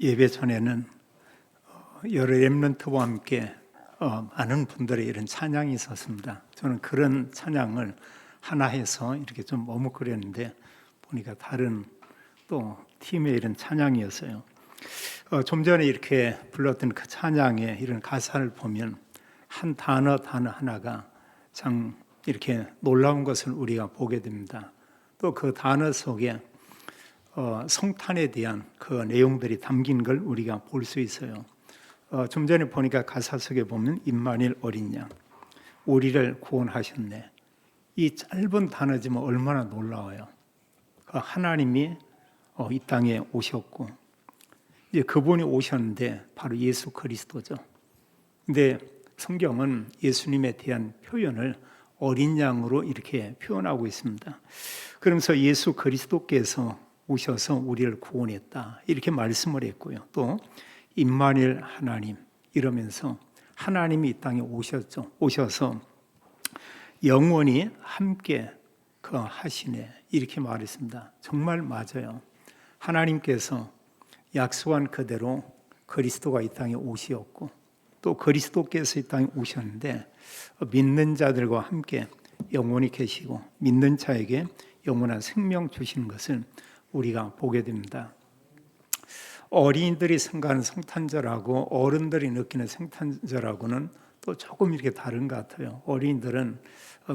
예배 전에는 여러 렘넌트와 함께 많은 분들의 이런 찬양이 있었습니다. 저는 그런 찬양을 하나 해서 이렇게 좀 머뭇거렸는데 보니까 다른 또 팀의 이런 찬양이었어요. 좀 전에 이렇게 불렀던 그 찬양의 이런 가사를 보면 한 단어 하나가 참 이렇게 놀라운 것을 우리가 보게 됩니다. 또 그 단어 속에 성탄에 대한 그 내용들이 담긴 걸 우리가 볼 수 있어요. 좀 전에 보니까 가사 속에 보면 임마누엘 어린 양, 우리를 구원하셨네. 이 짧은 단어지만 얼마나 놀라워요. 하나님이 이 땅에 오셨고 이제 그분이 오셨는데 바로 예수 그리스도죠. 근데 성경은 예수님에 대한 표현을 어린 양으로 이렇게 표현하고 있습니다. 그러면서 예수 그리스도께서 오셔서 우리를 구원했다 이렇게 말씀을 했고요. 또 임마누엘 하나님 이러면서 하나님이 이 땅에 오셔서 영원히 함께 하시네 이렇게 말했습니다. 정말 맞아요. 하나님께서 약속한 그대로 그리스도가 이 땅에 오셨고 또 그리스도께서 이 땅에 오셨는데 믿는 자들과 함께 영원히 계시고 믿는 자에게 영원한 생명 주시는 것을 우리가 보게 됩니다. 어린이들이 생각하는 성탄절하고 어른들이 느끼는 성탄절하고는 또 조금 이렇게 다른 것 같아요. 어린이들은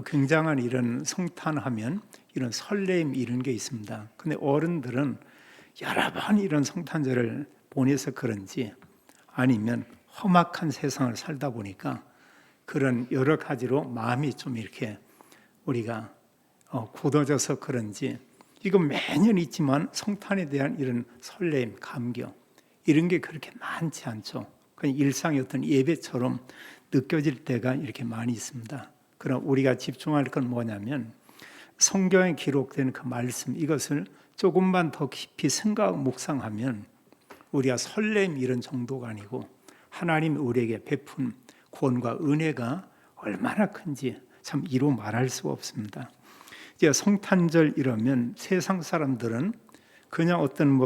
굉장한 이런 성탄하면 이런 설레임 이런 게 있습니다. 근데 어른들은 여러 번 이런 성탄절을 보내서 그런지 아니면 험악한 세상을 살다 보니까 그런 여러 가지로 마음이 좀 이렇게 우리가 굳어져서 그런지 이거 매년 있지만 성탄에 대한 이런 설렘, 감격 이런 게 그렇게 많지 않죠. 그냥 일상의 어떤 예배처럼 느껴질 때가 이렇게 많이 있습니다. 그럼 우리가 집중할 건 뭐냐면 성경에 기록된 그 말씀 이것을 조금만 더 깊이 생각 묵상하면 우리가 설렘 이런 정도가 아니고 하나님 우리에게 베푼 구원과 은혜가 얼마나 큰지 참 이루 말할 수가 없습니다. 이제 성탄절 이러면 세상 사람들은 그냥 어떤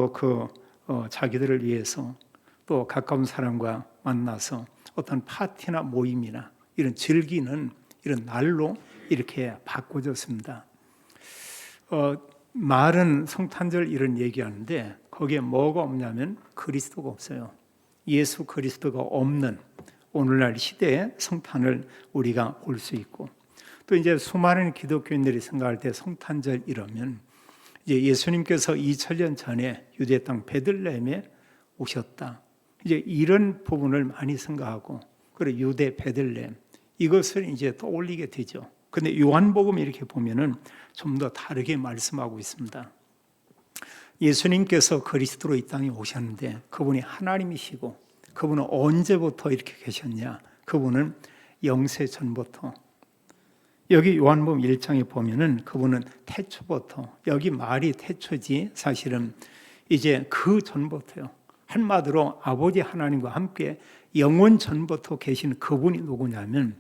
자기들을 위해서 또 가까운 사람과 만나서 어떤 파티나 모임이나 이런 즐기는 이런 날로 이렇게 바꿔졌습니다. 말은 성탄절 이런 얘기하는데 거기에 뭐가 없냐면 그리스도가 없어요. 예수 그리스도가 없는 오늘날 시대의 성탄을 우리가 볼 수 있고 또 이제 수많은 기독교인들이 생각할 때 성탄절 이러면 이제 예수님께서 2000년 전에 유대 땅 베들레헴에 오셨다. 이제 이런 부분을 많이 생각하고 그리고 유대 베들레헴 이것을 이제 떠올리게 되죠. 근데 요한복음 이렇게 보면은 좀 더 다르게 말씀하고 있습니다. 예수님께서 그리스도로 이 땅에 오셨는데 그분이 하나님이시고 그분은 언제부터 이렇게 계셨냐? 그분은 영세 전부터 여기 요한복음 1장에 보면은 그분은 태초부터 여기 말이 태초지 사실은 이제 그 전부터요. 한마디로 아버지 하나님과 함께 영원 전부터 계신 그분이 누구냐면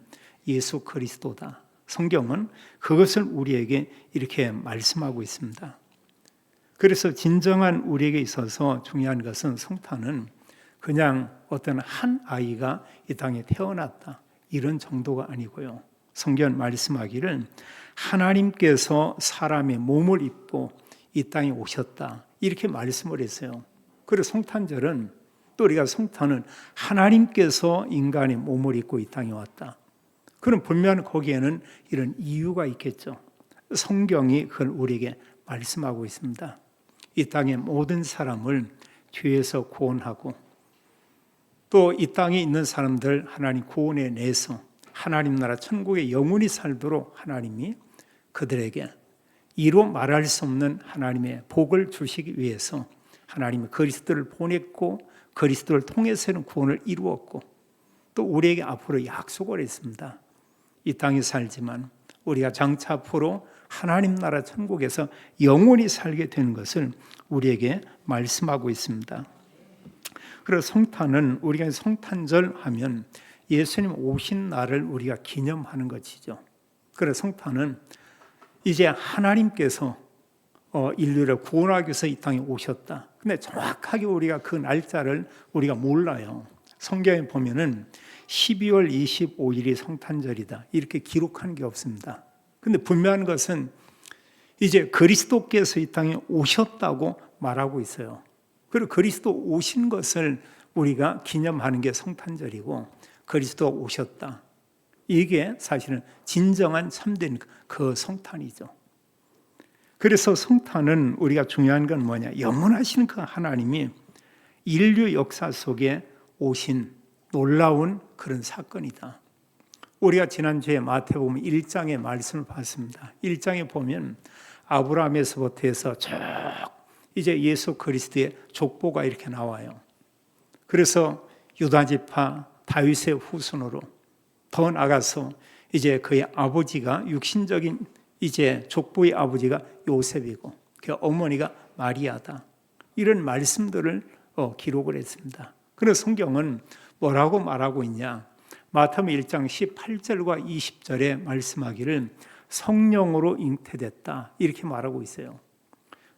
예수 그리스도다. 성경은 그것을 우리에게 이렇게 말씀하고 있습니다. 그래서 진정한 우리에게 있어서 중요한 것은 성탄은 그냥 어떤 한 아이가 이 땅에 태어났다 이런 정도가 아니고요. 성경 말씀하기를 하나님께서 사람의 몸을 입고 이 땅에 오셨다 이렇게 말씀을 했어요. 그래서 성탄절은 또 우리가 성탄은 하나님께서 인간의 몸을 입고 이 땅에 왔다. 그럼 분명 거기에는 이런 이유가 있겠죠. 성경이 그걸 우리에게 말씀하고 있습니다. 이 땅의 모든 사람을 죄에서 구원하고 또 이 땅에 있는 사람들 하나님 구원해 내서 하나님 나라 천국에 영원히 살도록 하나님이 그들에게 이루 말할 수 없는 하나님의 복을 주시기 위해서 하나님이 그리스도를 보냈고 그리스도를 통해서는 구원을 이루었고 또 우리에게 앞으로 약속을 했습니다. 이 땅에 살지만 우리가 장차 앞으로 하나님 나라 천국에서 영원히 살게 되는 것을 우리에게 말씀하고 있습니다. 그래서 성탄은 우리가 성탄절 하면 예수님 오신 날을 우리가 기념하는 것이죠. 그래서 성탄은 이제 하나님께서 인류를 구원하기 위해서 이 땅에 오셨다. 근데 정확하게 우리가 그 날짜를 우리가 몰라요. 성경에 보면은 12월 25일이 성탄절이다. 이렇게 기록한 게 없습니다. 근데 분명한 것은 이제 그리스도께서 이 땅에 오셨다고 말하고 있어요. 그리고 그리스도 오신 것을 우리가 기념하는 게 성탄절이고, 그리스도가 오셨다. 이게 사실은 진정한 참된 그 성탄이죠. 그래서 성탄은 우리가 중요한 건 뭐냐? 영원하신 그 하나님이 인류 역사 속에 오신 놀라운 그런 사건이다. 우리가 지난주에 마태복음 1장의 말씀을 봤습니다. 1장에 보면 아브라함에서부터 해서 쭉 이제 예수 그리스도의 족보가 이렇게 나와요. 그래서 유다 지파 다윗의 후손으로 더 나가서 이제 그의 아버지가 육신적인 이제 족보의 아버지가 요셉이고 그 어머니가 마리아다. 이런 말씀들을 기록을 했습니다. 그래서 성경은 뭐라고 말하고 있냐? 마태복음 1장 18절과 20절에 말씀하기를 성령으로 잉태됐다. 이렇게 말하고 있어요.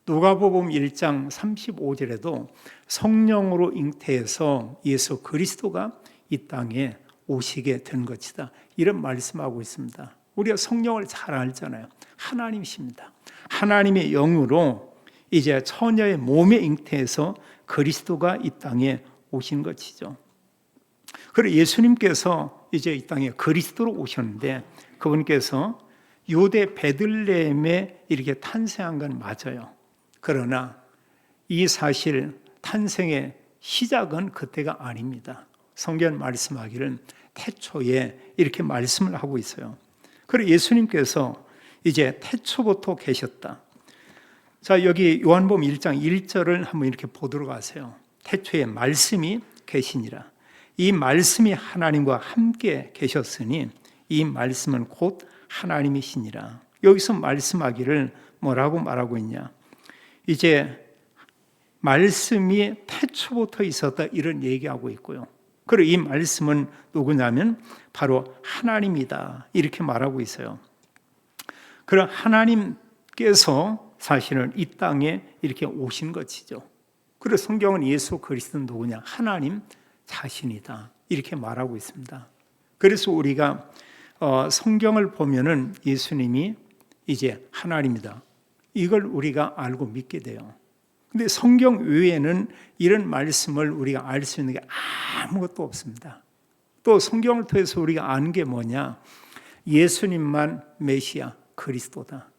누가복음 1장 35절에도 성령으로 잉태해서 예수 그리스도가 이 땅에 오시게 된 것이다. 이런 말씀하고 있습니다. 우리가 성령을 잘 알잖아요. 하나님이십니다. 하나님의 영으로 이제 처녀의 몸에 잉태해서 그리스도가 이 땅에 오신 것이죠. 그리고 예수님께서 이제 이 땅에 그리스도로 오셨는데 그분께서 유대 베들레헴에 이렇게 탄생한 건 맞아요. 그러나 이 사실 탄생의 시작은 그때가 아닙니다. 성경 말씀하기를 태초에 이렇게 말씀을 하고 있어요. 그리고 예수님께서 이제 태초부터 계셨다. 자, 여기 요한복음 1장 1절을 한번 이렇게 보도록 하세요. 태초에 말씀이 계시니라. 이 말씀이 하나님과 함께 계셨으니 이 말씀은 곧 하나님이시니라. 여기서 말씀하기를 뭐라고 말하고 있냐? 이제 말씀이 태초부터 있었다 이런 얘기하고 있고요. 그리고 이 말씀은 누구냐면 바로 하나님이다 이렇게 말하고 있어요. 그럼 하나님께서 사실은 이 땅에 이렇게 오신 것이죠. 그래서 성경은 예수 그리스도는 누구냐? 하나님 자신이다 이렇게 말하고 있습니다. 그래서 우리가 성경을 보면은 예수님이 이제 하나님이다 이걸 우리가 알고 믿게 돼요. 근데 성경 외에는 이런 말씀을 우리가 알 수 있는 게 아무것도 없습니다. 또 성경을 통해서 우리가 아는 게 뭐냐? 예수님만 메시아 그리스도다.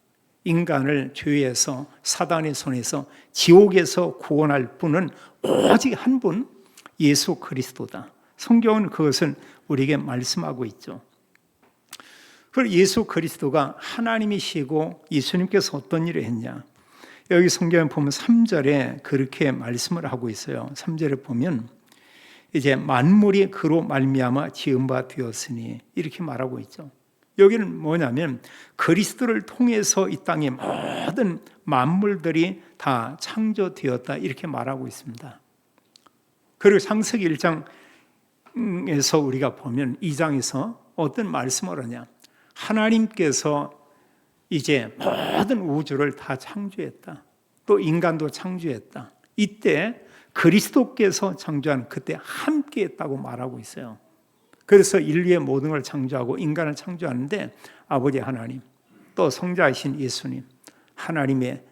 인간을 죄에서 사단의 손에서 지옥에서 구원할 분은 오직 한 분 예수 그리스도다. 성경은 그것을 우리에게 말씀하고 있죠. 그리고 예수 그리스도가 하나님이시고 예수님께서 어떤 일을 했냐? 여기 성경에 보면 3절에 그렇게 말씀을 하고 있어요. 3절에 보면 이제 만물이 그로 말미암아 지은 바 되었으니 이렇게 말하고 있죠. 여기는 뭐냐면 그리스도를 통해서 이 땅의 모든 만물들이 다 창조되었다 이렇게 말하고 있습니다. 그리고 창세기 1장에서 우리가 보면 2장에서 어떤 말씀을 하냐? 하나님께서 이제 모든 우주를 다 창조했다. 또 인간도 창조했다. 이때 그리스도께서 창조한 그때 함께 했다고 말하고 있어요. 그래서 인류의 모든 걸 창조하고 인간을 창조하는데 아버지 하나님, 또 성자이신 예수님, 하나님의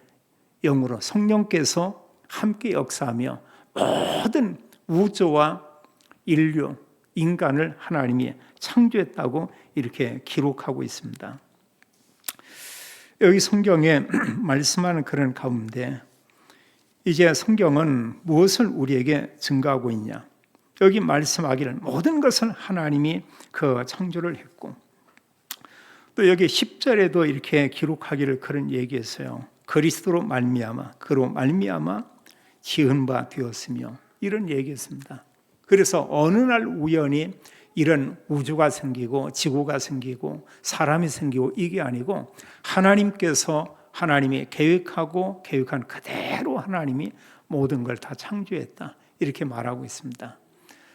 영으로 성령께서 함께 역사하며 모든 우주와 인류, 인간을 하나님이 창조했다고 이렇게 기록하고 있습니다. 여기 성경에 말씀하는 그런 가운데 이제 성경은 무엇을 우리에게 증거하고 있냐? 여기 말씀하기를 모든 것을 하나님이 그 창조를 했고 또 여기 10절에도 이렇게 기록하기를 그런 얘기했어요. 그리스도로 말미암아 그로 말미암아 지은 바 되었으며 이런 얘기했습니다. 그래서 어느 날 우연히 이런 우주가 생기고 지구가 생기고 사람이 생기고 이게 아니고 하나님께서 하나님이 계획하고 계획한 그대로 하나님이 모든 걸 다 창조했다 이렇게 말하고 있습니다.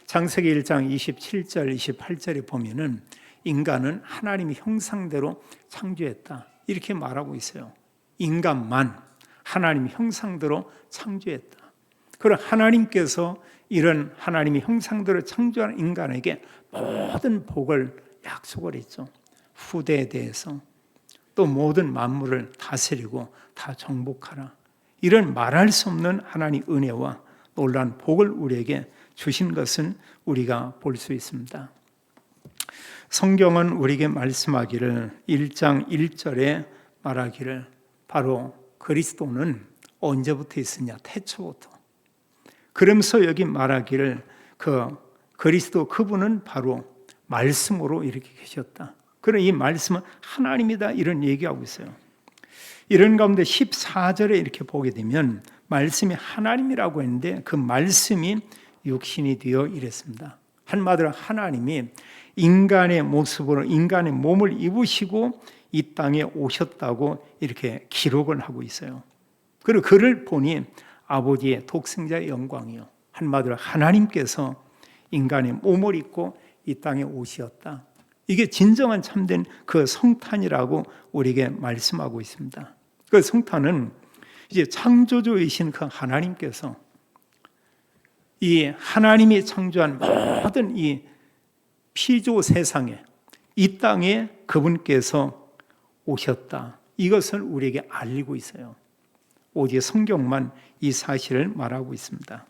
창세기 1장 27절 28절에 보면은 인간은 하나님의 형상대로 창조했다 이렇게 말하고 있어요. 인간만 하나님 형상대로 창조했다. 그럼 하나님께서 이런 하나님의 형상대로 창조한 인간에게 모든 복을 약속을 했죠. 후대에 대해서 또 모든 만물을 다스리고 다 정복하라. 이런 말할 수 없는 하나님의 은혜와 놀라운 복을 우리에게 주신 것은 우리가 볼 수 있습니다. 성경은 우리에게 말씀하기를 1장 1절에 말하기를 바로 그리스도는 언제부터 있으냐? 태초부터. 그러면서 여기 말하기를 그리스도 그분은 바로 말씀으로 이렇게 계셨다. 그럼 이 말씀은 하나님이다 이런 얘기하고 있어요. 이런 가운데 14절에 이렇게 보게 되면 말씀이 하나님이라고 했는데 그 말씀이 육신이 되어 이랬습니다. 한마디로 하나님이 인간의 모습으로 인간의 몸을 입으시고 이 땅에 오셨다고 이렇게 기록을 하고 있어요. 그리고 그를 보니 아버지의 독생자의 영광이요. 한마디로 하나님께서 인간의 몸을 입고 이 땅에 오셨다. 이게 진정한 참된 그 성탄이라고 우리에게 말씀하고 있습니다. 그 성탄은 이제 창조주이신 그 하나님께서 이 하나님이 창조한 모든 이 피조 세상에 이 땅에 그분께서 오셨다. 이것을 우리에게 알리고 있어요. 오직 성경만 이 사실을 말하고 있습니다.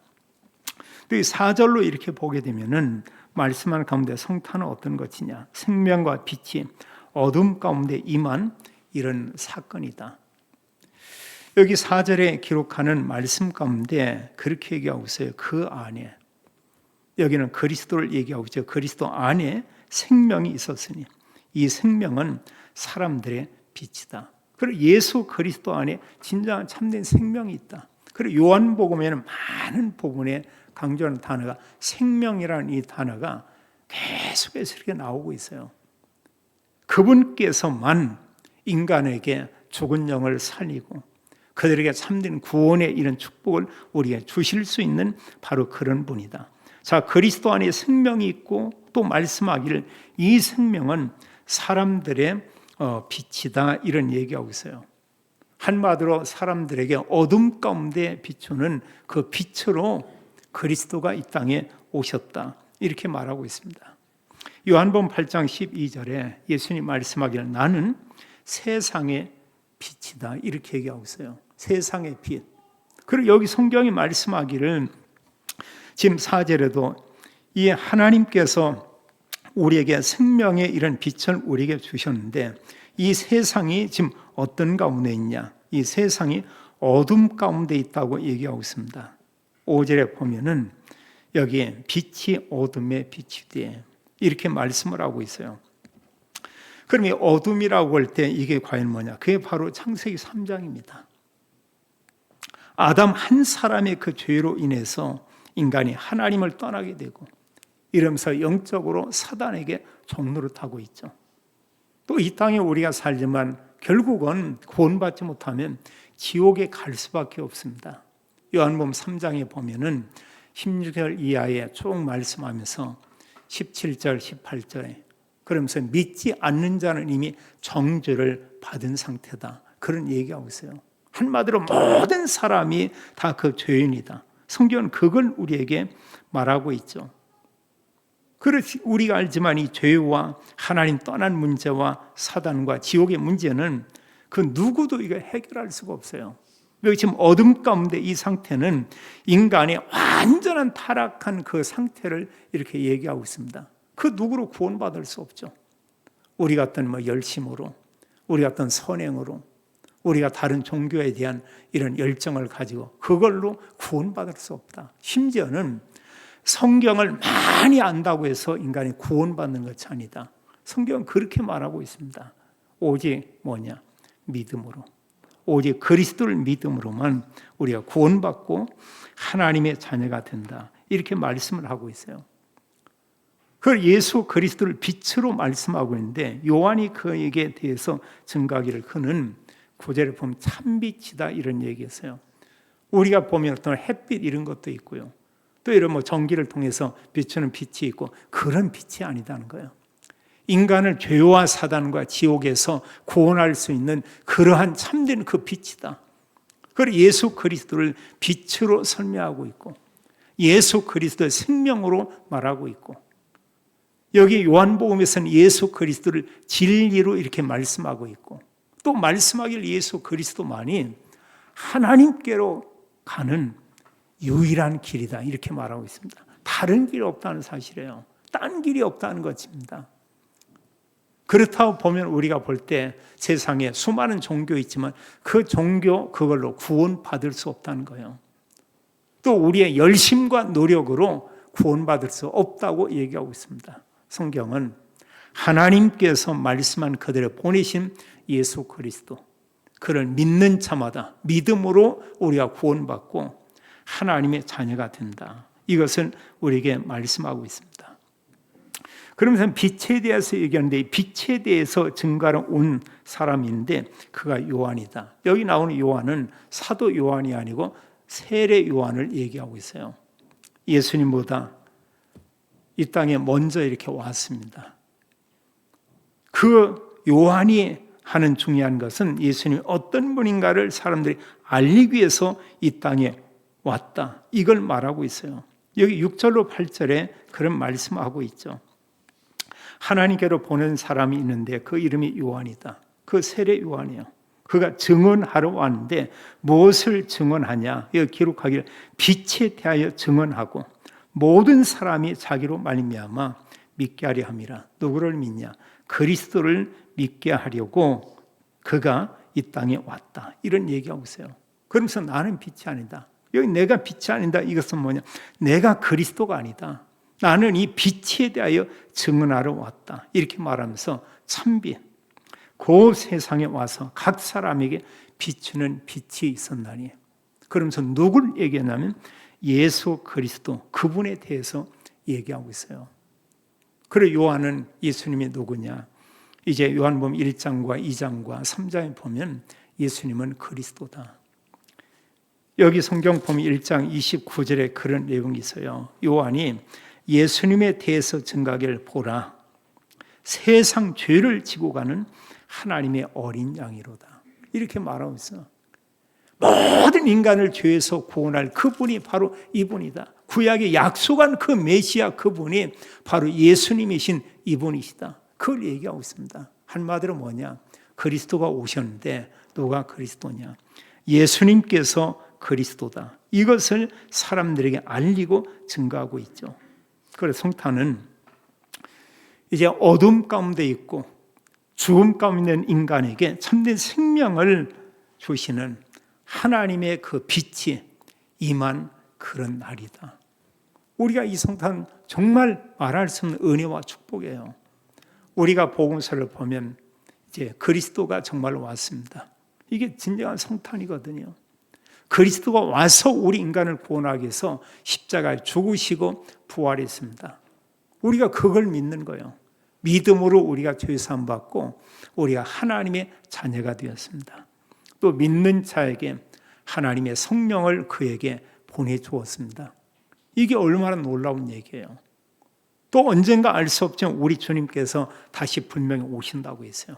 또 이 4절로 이렇게 보게 되면은 말씀하는 가운데 성탄은 어떤 것이냐? 생명과 빛이 어둠 가운데 임한 이런 사건이다. 여기 4절에 기록하는 말씀 가운데 그렇게 얘기하고 있어요. 그 안에 여기는 그리스도를 얘기하고 있죠. 그리스도 안에 생명이 있었으니 이 생명은 사람들의 빛이다. 그리고 예수 그리스도 안에 진정한 참된 생명이 있다. 그리고 요한복음에는 많은 부분에 강조하는 단어가 생명이라는 이 단어가 계속해서 이렇게 나오고 있어요. 그분께서만 인간에게 죽은 영을 살리고 그들에게 참된 구원의 이런 축복을 우리에게 주실 수 있는 바로 그런 분이다. 자, 그리스도 안에 생명이 있고 또 말씀하기를 이 생명은 사람들의 빛이다 이런 얘기하고 있어요. 한마디로 사람들에게 어둠 가운데 비추는 그 빛으로 그리스도가 이 땅에 오셨다 이렇게 말하고 있습니다. 요한복음 8장 12절에 예수님 말씀하기를 나는 세상의 빛이다 이렇게 얘기하고 있어요. 세상의 빛. 그리고 여기 성경이 말씀하기를 지금 4절에도 이 하나님께서 우리에게 생명의 이런 빛을 우리에게 주셨는데 이 세상이 지금 어떤 가운데 있냐? 이 세상이 어둠 가운데 있다고 얘기하고 있습니다. 5절에 보면은 여기 빛이 어둠의 빛이 돼 이렇게 말씀을 하고 있어요. 그럼 이 어둠이라고 할 때 이게 과연 뭐냐? 그게 바로 창세기 3장입니다. 아담 한 사람의 그 죄로 인해서 인간이 하나님을 떠나게 되고 이러면서 영적으로 사단에게 종노릇하고 있죠. 또 이 땅에 우리가 살지만 결국은 구원받지 못하면 지옥에 갈 수밖에 없습니다. 요한복음 3장에 보면은 16절 이하에 쭉 말씀하면서 17절, 18절에 그러면서 믿지 않는 자는 이미 정죄를 받은 상태다. 그런 얘기하고 있어요. 한마디로 모든 사람이 다 그 죄인이다. 성경은 그걸 우리에게 말하고 있죠. 그렇지 우리가 알지만 이 죄와 하나님 떠난 문제와 사단과 지옥의 문제는 그 누구도 이거 해결할 수가 없어요. 여기 지금 어둠 가운데 이 상태는 인간의 완전한 타락한 그 상태를 이렇게 얘기하고 있습니다. 그 누구로 구원받을 수 없죠. 우리 같은 열심으로, 우리 같은 선행으로, 우리가 다른 종교에 대한 이런 열정을 가지고 그걸로 구원받을 수 없다. 심지어는 성경을 많이 안다고 해서 인간이 구원받는 것이 아니다. 성경은 그렇게 말하고 있습니다. 오직 뭐냐? 믿음으로. 오직 그리스도를 믿음으로만 우리가 구원받고 하나님의 자녀가 된다. 이렇게 말씀을 하고 있어요. 그 예수 그리스도를 빛으로 말씀하고 있는데 요한이 그에게 대해서 증거하기를 그는 9절에 보면 참빛이다 이런 얘기했어요. 우리가 보면 어떤 햇빛 이런 것도 있고요. 또 이런 전기를 통해서 비추는 빛이 있고 그런 빛이 아니다는 거예요. 인간을 죄와 사단과 지옥에서 구원할 수 있는 그러한 참된 그 빛이다. 그리고 예수 그리스도를 빛으로 설명하고 있고 예수 그리스도의 생명으로 말하고 있고 여기 요한복음에서는 예수 그리스도를 진리로 이렇게 말씀하고 있고 또 말씀하길 예수 그리스도만이 하나님께로 가는 유일한 길이다 이렇게 말하고 있습니다. 다른 길이 없다는 사실이에요. 딴 길이 없다는 것입니다. 그렇다고 보면 우리가 볼 때 세상에 수많은 종교 있지만 그 종교 그걸로 구원받을 수 없다는 거예요. 또 우리의 열심과 노력으로 구원받을 수 없다고 얘기하고 있습니다. 성경은 하나님께서 말씀한 그대로 보내신 예수 그리스도 그를 믿는 자마다 믿음으로 우리가 구원받고 하나님의 자녀가 된다. 이것을 우리에게 말씀하고 있습니다. 그러면서 빛에 대해서 얘기하는데 빛에 대해서 증거하러 온 사람인데 그가 요한이다. 여기 나오는 요한은 사도 요한이 아니고 세례 요한을 얘기하고 있어요. 예수님보다 이 땅에 먼저 이렇게 왔습니다. 그 요한이 하는 중요한 것은 예수님이 어떤 분인가를 사람들이 알리기 위해서 이 땅에 왔다. 이걸 말하고 있어요. 여기 6절로 8절에 그런 말씀하고 있죠. 하나님께로 보낸 사람이 있는데 그 이름이 요한이다. 그 세례 요한이에요. 그가 증언하러 왔는데 무엇을 증언하냐? 여기 기록하기를 빛에 대하여 증언하고 모든 사람이 자기로 말미암아 믿게 하려 함이라. 누구를 믿냐? 그리스도를 믿게 하려고 그가 이 땅에 왔다. 이런 얘기하고 있어요. 그러면서 나는 빛이 아니다. 여기 내가 빛이 아니다. 이것은 뭐냐? 내가 그리스도가 아니다. 나는 이 빛에 대하여 증언하러 왔다. 이렇게 말하면서 참빛, 그 세상에 와서 각 사람에게 비추는 빛이 있었나니. 그러면서 누굴 얘기하냐면 예수 그리스도 그분에 대해서 얘기하고 있어요. 그리고 요한은 예수님이 누구냐? 이제 요한복음 1장과 2장과 3장에 보면 예수님은 그리스도다. 여기 성경 보면 1장 29절에 그런 내용이 있어요. 요한이 예수님에 대해서 증거하기를 보라. 세상 죄를 지고 가는 하나님의 어린 양이로다. 이렇게 말하고 있어. 모든 인간을 죄에서 구원할 그분이 바로 이분이다. 구약에 약속한 그 메시아 그분이 바로 예수님이신 이분이시다. 그걸 얘기하고 있습니다. 한마디로 뭐냐? 그리스도가 오셨는데 누가 그리스도냐? 예수님께서 그리스도다. 이것을 사람들에게 알리고 증거하고 있죠. 그래서 성탄은 이제 어둠 가운데 있고 죽음 가운데 있는 인간에게 참된 생명을 주시는 하나님의 그 빛이 임한 그런 날이다. 우리가 이 성탄 정말 말할 수 없는 은혜와 축복이에요. 우리가 복음서를 보면 이제 그리스도가 정말 왔습니다. 이게 진정한 성탄이거든요. 그리스도가 와서 우리 인간을 구원하기 위해서 십자가에 죽으시고 부활했습니다. 우리가 그걸 믿는 거예요. 믿음으로 우리가 죄 사함 받고 우리가 하나님의 자녀가 되었습니다. 또 믿는 자에게 하나님의 성령을 그에게 보내주었습니다. 이게 얼마나 놀라운 얘기예요. 또 언젠가 알 수 없지만 우리 주님께서 다시 분명히 오신다고 했어요.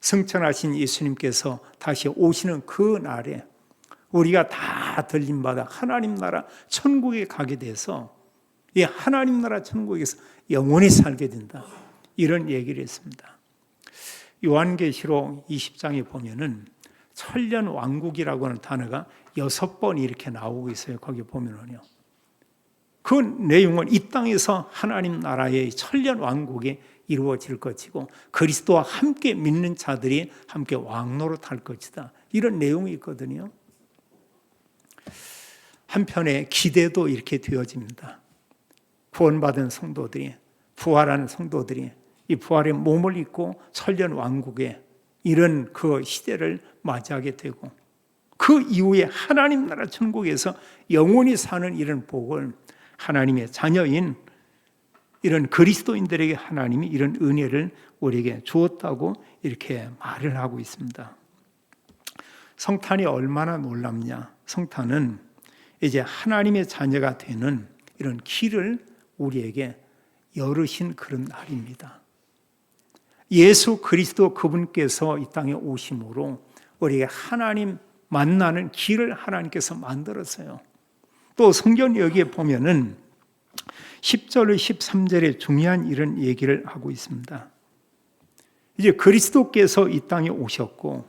승천하신 예수님께서 다시 오시는 그 날에 우리가 다 들림받아 하나님 나라 천국에 가게 돼서 이 하나님 나라 천국에서 영원히 살게 된다. 이런 얘기를 했습니다. 요한계시록 20장에 보면은 천년 왕국이라고 하는 단어가 6번 이렇게 나오고 있어요. 거기 보면은요. 그 내용은 이 땅에서 하나님 나라의 천년 왕국이 이루어질 것이고 그리스도와 함께 믿는 자들이 함께 왕노릇 할 것이다. 이런 내용이 있거든요. 한편에 기대도 이렇게 되어집니다. 구원받은 성도들이, 부활하는 성도들이 이 부활의 몸을 입고 천년 왕국에 이런 그 시대를 맞이하게 되고 그 이후에 하나님 나라 천국에서 영원히 사는 이런 복을 하나님의 자녀인 이런 그리스도인들에게 하나님이 이런 은혜를 우리에게 주었다고 이렇게 말을 하고 있습니다. 성탄이 얼마나 놀랍냐? 성탄은 이제 하나님의 자녀가 되는 이런 길을 우리에게 열으신 그런 날입니다. 예수 그리스도 그분께서 이 땅에 오심으로 우리에게 하나님 만나는 길을 하나님께서 만들었어요. 또 성경 여기에 보면은 10절, 13절에 중요한 이런 얘기를 하고 있습니다. 이제 그리스도께서 이 땅에 오셨고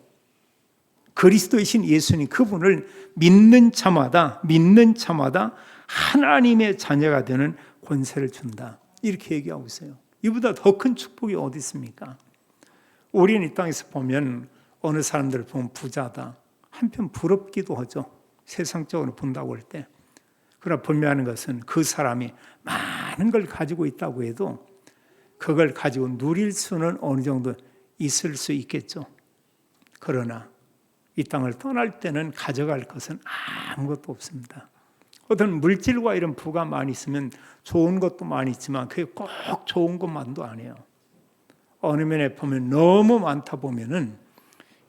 그리스도이신 예수님 그분을 믿는 자마다 하나님의 자녀가 되는 권세를 준다. 이렇게 얘기하고 있어요. 이보다 더 큰 축복이 어디 있습니까? 우리는 이 땅에서 보면 어느 사람들을 보면 부자다. 한편 부럽기도 하죠. 세상적으로 본다고 할 때. 그러나 분명한 것은 그 사람이 많은 걸 가지고 있다고 해도 그걸 가지고 누릴 수는 어느 정도 있을 수 있겠죠. 그러나 이 땅을 떠날 때는 가져갈 것은 아무것도 없습니다. 어떤 물질과 이런 부가 많이 있으면 좋은 것도 많이 있지만 그게 꼭 좋은 것만도 아니에요. 어느 면에 보면 너무 많다 보면은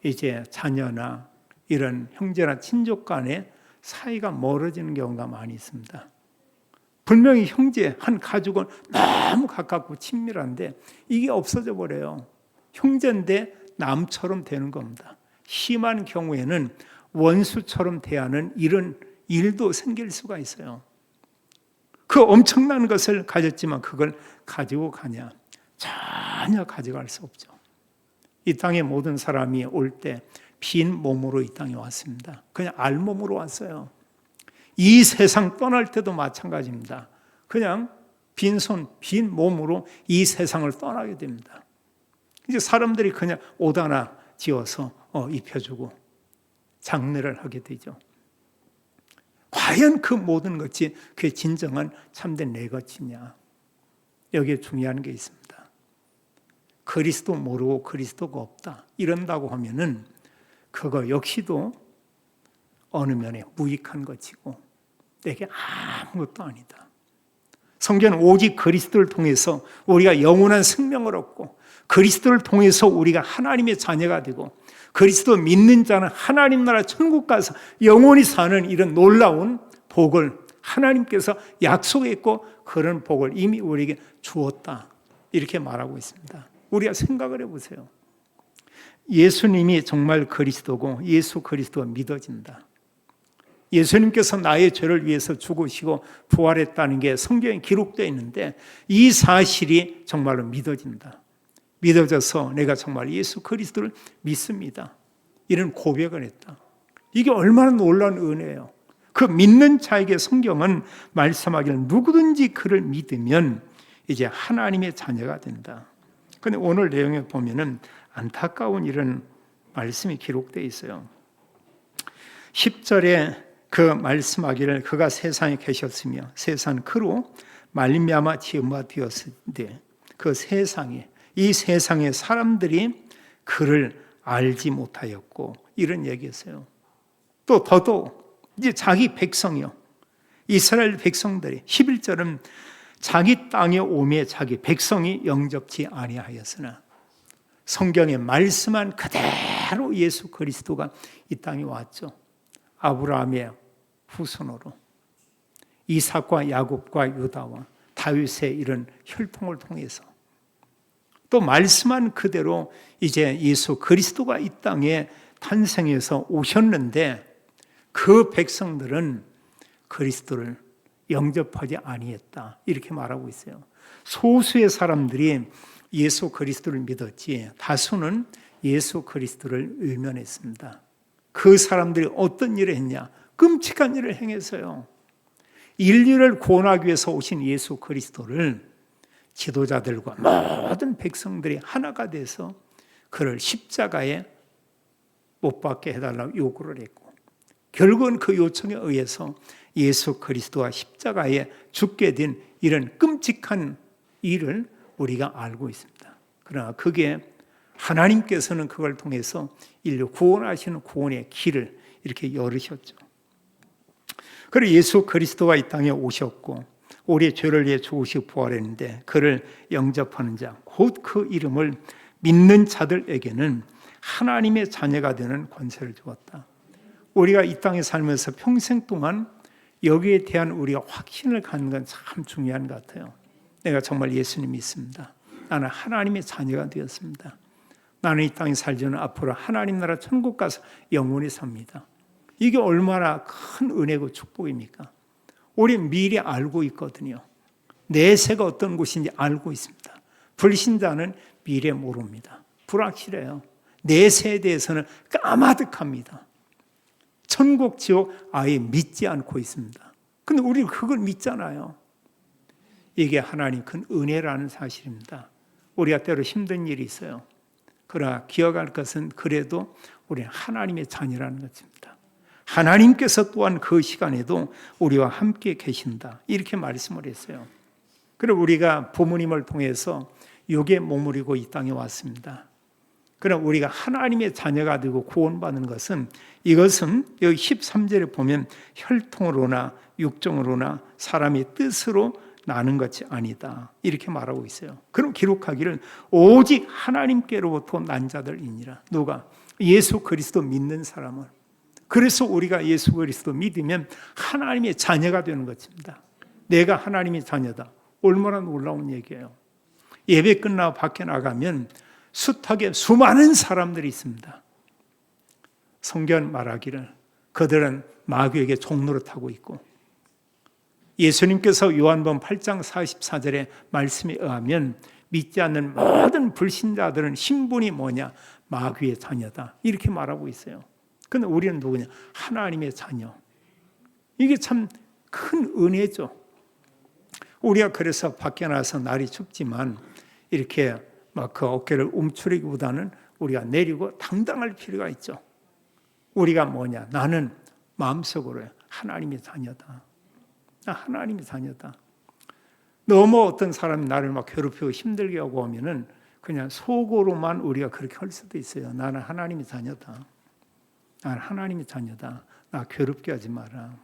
이제 자녀나 이런 형제나 친족 간에 사이가 멀어지는 경우가 많이 있습니다. 분명히 형제 한 가족은 너무 가깝고 친밀한데 이게 없어져 버려요. 형제인데 남처럼 되는 겁니다. 심한 경우에는 원수처럼 대하는 이런 일도 생길 수가 있어요. 그 엄청난 것을 가졌지만 그걸 가지고 가냐? 전혀 가져갈 수 없죠. 이 땅에 모든 사람이 올 때 빈 몸으로 이 땅에 왔습니다. 그냥 알몸으로 왔어요. 이 세상 떠날 때도 마찬가지입니다. 그냥 빈손, 빈 몸으로 이 세상을 떠나게 됩니다. 이제 사람들이 그냥 옷 하나 지어서 입혀주고 장례를 하게 되죠. 과연 그 모든 것이 그의 진정한 참된 내 것이냐? 여기에 중요한 게 있습니다. 그리스도 모르고 그리스도가 없다. 이런다고 하면은 그거 역시도 어느 면에 무익한 것이고 내게 아무것도 아니다. 성경은 오직 그리스도를 통해서 우리가 영원한 생명을 얻고 그리스도를 통해서 우리가 하나님의 자녀가 되고 그리스도 믿는 자는 하나님 나라 천국 가서 영원히 사는 이런 놀라운 복을 하나님께서 약속했고 그런 복을 이미 우리에게 주었다. 이렇게 말하고 있습니다. 우리가 생각을 해보세요. 예수님이 정말 그리스도고 예수 그리스도가 믿어진다. 예수님께서 나의 죄를 위해서 죽으시고 부활했다는 게 성경에 기록되어 있는데 이 사실이 정말로 믿어진다. 믿어져서 내가 정말 예수 그리스도를 믿습니다. 이런 고백을 했다. 이게 얼마나 놀라운 은혜예요. 그 믿는 자에게 성경은 말씀하기를 누구든지 그를 믿으면 이제 하나님의 자녀가 된다. 그런데 오늘 내용에 보면은 안타까운 이런 말씀이 기록되어 있어요. 10절에 그 말씀하기를 그가 세상에 계셨으며 세상 그로 말미암아 지음바 되었으되 그 세상에 이 세상의 사람들이 그를 알지 못하였고 이런 얘기였어요. 또 더더욱 이제 자기 백성이요. 이스라엘 백성들이 11절은 자기 땅에 오매 자기 백성이 영접치 아니하였으나 성경에 말씀한 그대로 예수 그리스도가 이 땅에 왔죠. 아브라함의 후손으로 이삭과 야곱과 유다와 다윗의 이런 혈통을 통해서 또 말씀한 그대로 이제 예수 그리스도가 이 땅에 탄생해서 오셨는데 그 백성들은 그리스도를 영접하지 아니했다. 이렇게 말하고 있어요. 소수의 사람들이 예수 그리스도를 믿었지 다수는 예수 그리스도를 외면했습니다. 그 사람들이 어떤 일을 했냐? 끔찍한 일을 행해서요. 인류를 구원하기 위해서 오신 예수 그리스도를 지도자들과 모든 백성들이 하나가 돼서 그를 십자가에 못 박게 해달라고 요구를 했고 결국은 그 요청에 의해서 예수 그리스도가 십자가에 죽게 된 이런 끔찍한 일을 우리가 알고 있습니다. 그러나 그게 하나님께서는 그걸 통해서 인류 구원하시는 구원의 길을 이렇게 열으셨죠. 그리고 예수 그리스도가 이 땅에 오셨고 우리의 죄를 위해 죽으시고 부활했는데 그를 영접하는 자, 곧 그 이름을 믿는 자들에게는 하나님의 자녀가 되는 권세를 주었다. 우리가 이 땅에 살면서 평생 동안 여기에 대한 우리가 확신을 갖는 건 참 중요한 것 같아요. 내가 정말 예수님 믿습니다. 나는 하나님의 자녀가 되었습니다. 나는 이 땅에 살지는 앞으로 하나님 나라 천국 가서 영원히 삽니다. 이게 얼마나 큰 은혜고 축복입니까? 우리 미리 알고 있거든요. 내세가 어떤 곳인지 알고 있습니다. 불신자는 미래 모릅니다. 불확실해요. 내세에 대해서는 까마득합니다. 천국, 지옥 아예 믿지 않고 있습니다. 근데 우리는 그걸 믿잖아요. 이게 하나님 큰 은혜라는 사실입니다. 우리가 때로 힘든 일이 있어요. 그러나 기억할 것은 그래도 우리는 하나님의 자녀라는 것입니다. 하나님께서 또한 그 시간에도 우리와 함께 계신다. 이렇게 말씀을 했어요. 그리고 우리가 부모님을 통해서 육에 머무르고 이 땅에 왔습니다. 그러나 우리가 하나님의 자녀가 되고 구원받는 것은 이것은 여기 13절에 보면 혈통으로나 육정으로나 사람의 뜻으로 나는 것이 아니다. 이렇게 말하고 있어요. 그럼 기록하기를 오직 하나님께로부터 난 자들이니라. 누가? 예수 그리스도 믿는 사람은. 그래서 우리가 예수 그리스도 믿으면 하나님의 자녀가 되는 것입니다. 내가 하나님의 자녀다. 얼마나 놀라운 얘기예요. 예배 끝나고 밖에 나가면 숱하게 수많은 사람들이 있습니다. 성경 말하기를 그들은 마귀에게 종로를 타고 있고, 예수님께서 요한복음 8장 44절의 말씀에 의하면 믿지 않는 모든 불신자들은 신분이 뭐냐? 마귀의 자녀다. 이렇게 말하고 있어요. 그런데 우리는 누구냐? 하나님의 자녀. 이게 참 큰 은혜죠. 우리가 그래서 밖에 나가서 날이 춥지만 이렇게 막 그 어깨를 움츠리기보다는 우리가 내리고 당당할 필요가 있죠. 우리가 뭐냐? 나는 마음속으로 하나님의 자녀다. 나 하나님의 자녀다. 너무 어떤 사람이 나를 막 괴롭히고 힘들게 하고 오면은 그냥 속으로만 우리가 그렇게 할 수도 있어요. 나는 하나님의 자녀다. 나는 하나님의 자녀다. 나 괴롭게 하지 마라.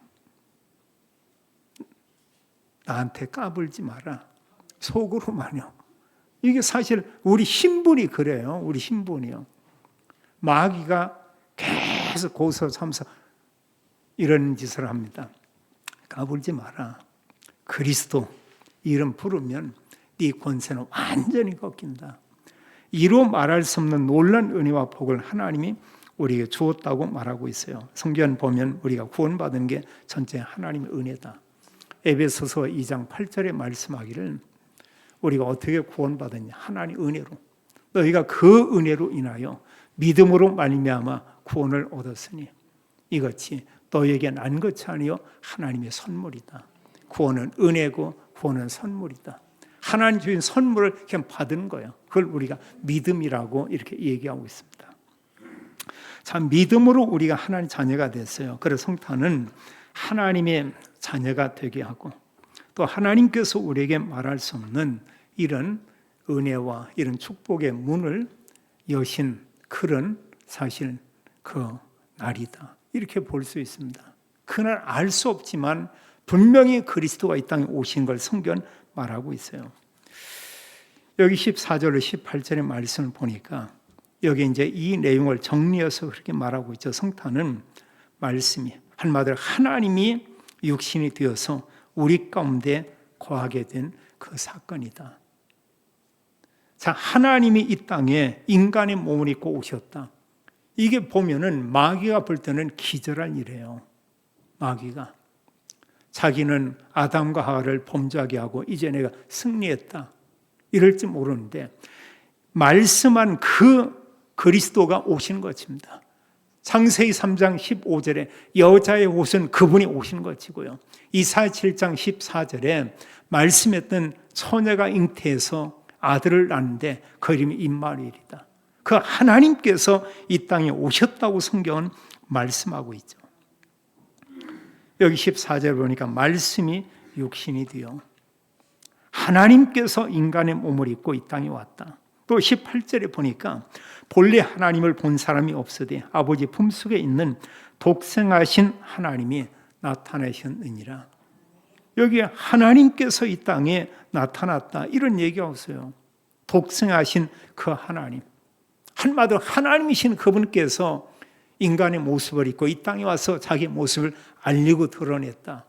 나한테 까불지 마라. 속으로만요. 이게 사실 우리 신분이 그래요. 우리 신분이요. 마귀가 계속 고소삼사 이런 짓을 합니다. 까불지 마라. 그리스도 이름 부르면 네 권세는 완전히 꺾인다. 이로 말할 수 없는 놀라운 은혜와 복을 하나님이 우리에게 주었다고 말하고 있어요. 성경 보면 우리가 구원받은 게 전체 하나님의 은혜다. 에베소서 2장 8절에 말씀하기를 우리가 어떻게 구원받았냐? 하나님 은혜로. 너희가 그 은혜로 인하여 믿음으로 말미암아 구원을 얻었으니 이것이 너희에게 난 것이 아니요 하나님의 선물이다. 구원은 은혜고 구원은 선물이다. 하나님 주신 선물을 그냥 받은 거예요. 그걸 우리가 믿음이라고 이렇게 얘기하고 있습니다. 참 믿음으로 우리가 하나님 자녀가 됐어요. 그래서 성탄은 하나님의 자녀가 되게 하고 또 하나님께서 우리에게 말할 수 없는 이런 은혜와 이런 축복의 문을 여신 그런 사실 그 날이다. 이렇게 볼 수 있습니다. 그날 알 수 없지만 분명히 그리스도가 이 땅에 오신 걸 성경 말하고 있어요. 여기 14절로 18절의 말씀을 보니까 여기 이제 이 내용을 정리해서 그렇게 말하고 있죠. 성탄은 말씀이 한마디로 하나님이 육신이 되어서 우리 가운데 거하게 된 그 사건이다. 자, 하나님이 이 땅에 인간의 몸을 입고 오셨다. 이게 보면은 마귀가 볼 때는 기절한 일이에요. 마귀가 자기는 아담과 하와를 범죄하게 하고 이제 내가 승리했다 이럴지 모르는데 말씀한 그 그리스도가 오신 것입니다. 창세기 3장 15절에 여자의 옷은 그분이 오신 것이고요. 이사야 7장 14절에 말씀했던 처녀가 잉태해서 아들을 낳는데 그 이름이 임마누엘이다. 그 하나님께서 이 땅에 오셨다고 성경은 말씀하고 있죠. 여기 14절 보니까 말씀이 육신이 되어 하나님께서 인간의 몸을 입고 이 땅에 왔다. 또 18절에 보니까 본래 하나님을 본 사람이 없으되 아버지 품속에 있는 독생하신 하나님이 나타나셨느니라. 여기 하나님께서 이 땅에 나타났다 이런 얘기가 없어요. 독생하신 그 하나님, 한마디로 하나님이신 그분께서 인간의 모습을 입고 이 땅에 와서 자기 모습을 알리고 드러냈다.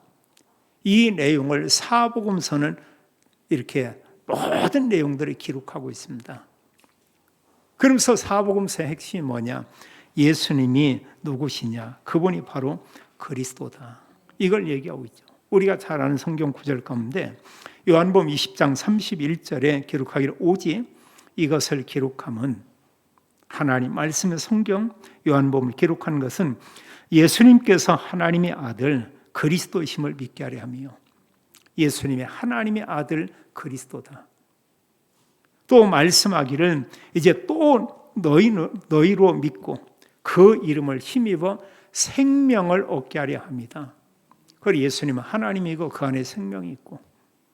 이 내용을 사복음서는 이렇게 모든 내용들을 기록하고 있습니다. 그러면서 사복음서의 핵심이 뭐냐? 예수님이 누구시냐? 그분이 바로 그리스도다. 이걸 얘기하고 있죠. 우리가 잘 아는 성경 구절 가운데 요한복음 20장 31절에 기록하기를 오직 이것을 기록함은 하나님 말씀의 성경 요한복음을 기록한 것은 예수님께서 하나님의 아들 그리스도이심을 믿게 하려 함이요. 예수님의 하나님의 아들 그리스도다. 또 말씀하기를 이제 또 너희로 믿고 그 이름을 힘입어 생명을 얻게 하려 합니다. 그리고 예수님은 하나님이고 그 안에 생명이 있고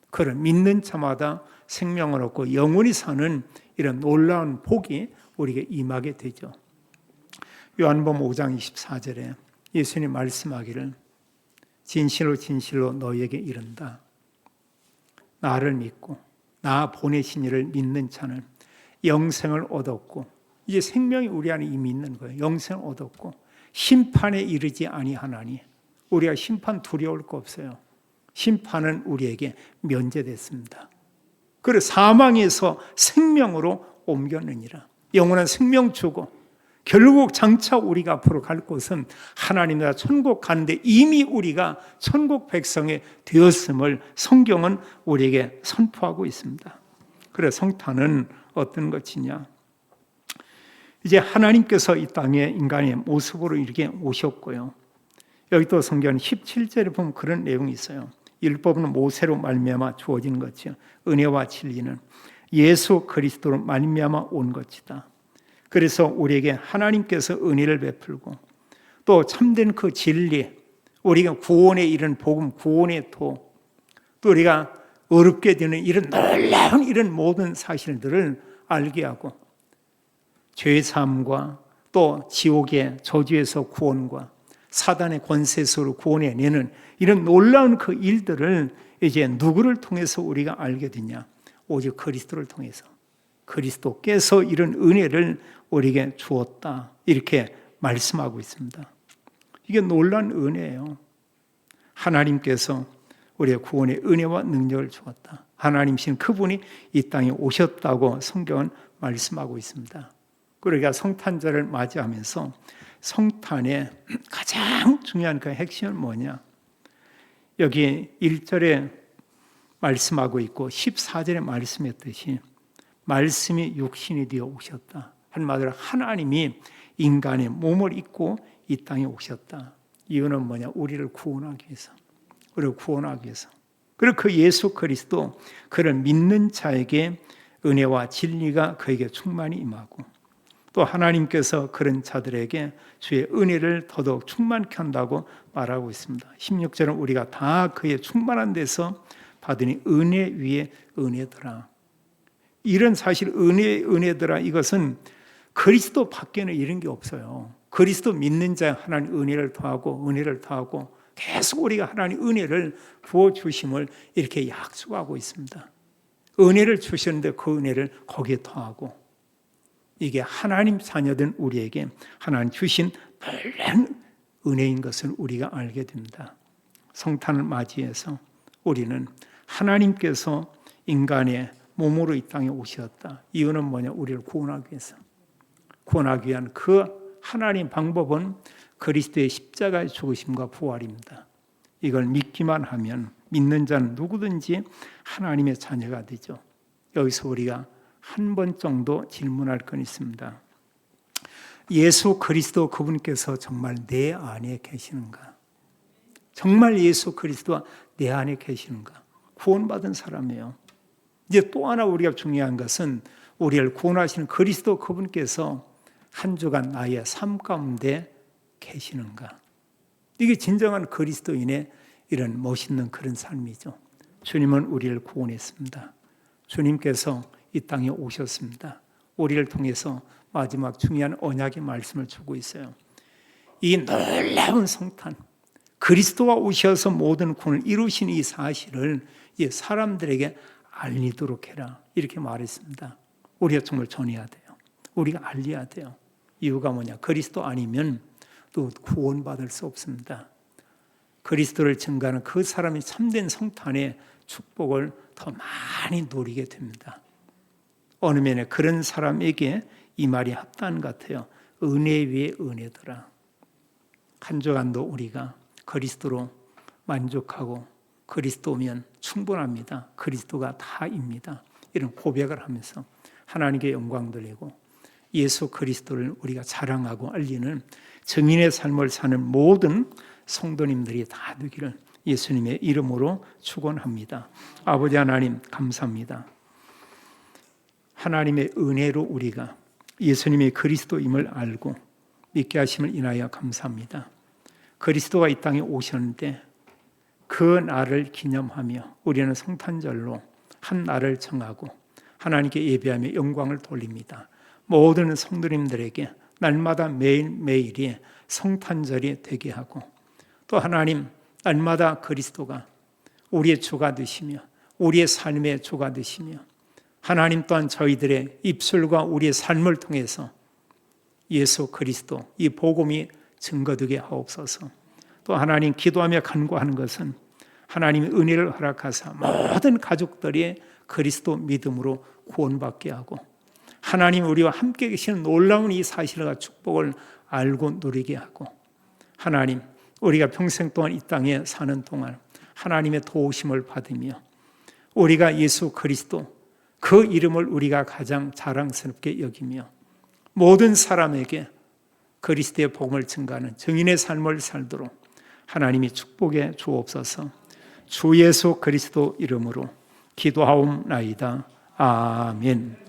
그를 믿는 자마다 생명을 얻고 영원히 사는 이런 놀라운 복이 우리에게 임하게 되죠. 요한복음 5장 24절에 예수님 말씀하기를 진실로 진실로 너희에게 이른다. 나를 믿고 나 보내신 이를 믿는 자는 영생을 얻었고 이제 생명이 우리 안에 이미 있는 거예요. 영생을 얻었고 심판에 이르지 아니하나니 우리가 심판 두려울 거 없어요. 심판은 우리에게 면제됐습니다. 그리고 사망에서 생명으로 옮겼느니라. 영원한 생명 주고 결국 장차 우리가 앞으로 갈 곳은 하나님 나라 천국 가는데 이미 우리가 천국 백성이 되었음을 성경은 우리에게 선포하고 있습니다. 그래서 성탄은 어떤 것이냐? 이제 하나님께서 이 땅에 인간의 모습으로 이렇게 오셨고요. 여기 또 성경 17절에 보면 그런 내용이 있어요. 율법은 모세로 말미암아 주어진 것이요 은혜와 진리는 예수 그리스도로 말미암아 온 것이다. 그래서 우리에게 하나님께서 은혜를 베풀고 또 참된 그 진리, 우리가 구원에 이른 복음, 구원의 도, 또 우리가 어렵게 되는 이런 놀라운 이런 모든 사실들을 알게 하고 죄사함과 또 지옥의 저주에서 구원과 사단의 권세에서 구원해내는 이런 놀라운 그 일들을 이제 누구를 통해서 우리가 알게 되냐? 오직 그리스도를 통해서. 그리스도께서 이런 은혜를 우리에게 주었다. 이렇게 말씀하고 있습니다. 이게 놀라운 은혜예요. 하나님께서 우리의 구원의 은혜와 능력을 주었다. 하나님이신 그분이 이 땅에 오셨다고 성경은 말씀하고 있습니다. 우리가 성탄절을 맞이하면서 성탄의 가장 중요한 그 핵심은 뭐냐? 여기 1절에 말씀하고 있고 14절에 말씀했듯이 말씀이 육신이 되어 오셨다. 한마디로 하나님이 인간의 몸을 입고 이 땅에 오셨다. 이유는 뭐냐? 우리를 구원하기 위해서. 우리를 구원하기 위해서. 그리고 그 예수 그리스도 그를 믿는 자에게 은혜와 진리가 그에게 충만히 임하고 또 하나님께서 그런 자들에게 주의 은혜를 더더욱 충만케 한다고 말하고 있습니다. 16절은 우리가 다 그의 충만한 데서 받으니 은혜 위에 은혜더라. 이런 사실 은혜더라 이것은 그리스도 밖에는 이런 게 없어요. 그리스도 믿는 자 하나님 은혜를 더하고 은혜를 더하고 계속 우리가 하나님 은혜를 부어주심을 이렇게 약속하고 있습니다. 은혜를 주셨는데 그 은혜를 거기에 더하고 이게 하나님 자녀된 우리에게 하나님 주신 놀라운 은혜인 것을 우리가 알게 됩니다. 성탄을 맞이해서 우리는 하나님께서 인간의 몸으로 이 땅에 오셨다. 이유는 뭐냐? 우리를 구원하기 위해서. 구원하기 위한 그 하나님 방법은 그리스도의 십자가의 죽으심과 부활입니다. 이걸 믿기만 하면 믿는 자는 누구든지 하나님의 자녀가 되죠. 여기서 우리가 한 번 정도 질문할 건 있습니다. 예수 그리스도 그분께서 정말 내 안에 계시는가? 정말 예수 그리스도가 내 안에 계시는가? 구원받은 사람이에요. 이제 또 하나 우리가 중요한 것은 우리를 구원하시는 그리스도 그분께서 한 주간 나의 삶 가운데 계시는가? 이게 진정한 그리스도인의 이런 멋있는 그런 삶이죠. 주님은 우리를 구원했습니다. 주님께서 이 땅에 오셨습니다. 우리를 통해서 마지막 중요한 언약의 말씀을 주고 있어요. 이 놀라운 성탄, 그리스도가 오셔서 모든 구원을 이루신 이 사실을 사람들에게 알리도록 해라. 이렇게 말했습니다. 우리가 정말 전해야 돼요. 우리가 알려야 돼요. 이유가 뭐냐? 그리스도 아니면 또 구원받을 수 없습니다. 그리스도를 증거하는 그 사람이 참된 성탄의 축복을 더 많이 누리게 됩니다. 어느 면에 그런 사람에게 이 말이 합당한 것 같아요. 은혜 위에 은혜더라. 한 주간도 우리가 그리스도로 만족하고 그리스도면 충분합니다. 그리스도가 다입니다. 이런 고백을 하면서 하나님께 영광 돌리고 예수 그리스도를 우리가 자랑하고 알리는 증인의 삶을 사는 모든 성도님들이 다 되기를 예수님의 이름으로 축원합니다. 아버지 하나님 감사합니다. 하나님의 은혜로 우리가 예수님의 그리스도임을 알고 믿게 하심을 인하여 감사합니다. 그리스도가 이 땅에 오셨는데 그 날을 기념하며 우리는 성탄절로 한 날을 정하고 하나님께 예배하며 영광을 돌립니다. 모든 성도님들에게 날마다 매일매일이 성탄절이 되게 하고 또 하나님 날마다 그리스도가 우리의 주가 되시며 우리의 삶의 주가 되시며 하나님 또한 저희들의 입술과 우리의 삶을 통해서 예수 그리스도 이 복음이 증거되게 하옵소서. 또 하나님 기도하며 간구하는 것은 하나님의 은혜를 허락하사 모든 가족들이 그리스도 믿음으로 구원받게 하고 하나님 우리와 함께 계시는 놀라운 이 사실과 축복을 알고 누리게 하고 하나님 우리가 평생 동안 이 땅에 사는 동안 하나님의 도우심을 받으며 우리가 예수 그리스도 그 이름을 우리가 가장 자랑스럽게 여기며 모든 사람에게 그리스도의 복음을 증가하는 증인의 삶을 살도록 하나님이 축복해 주옵소서. 주 예수 그리스도 이름으로 기도하옵나이다. 아멘.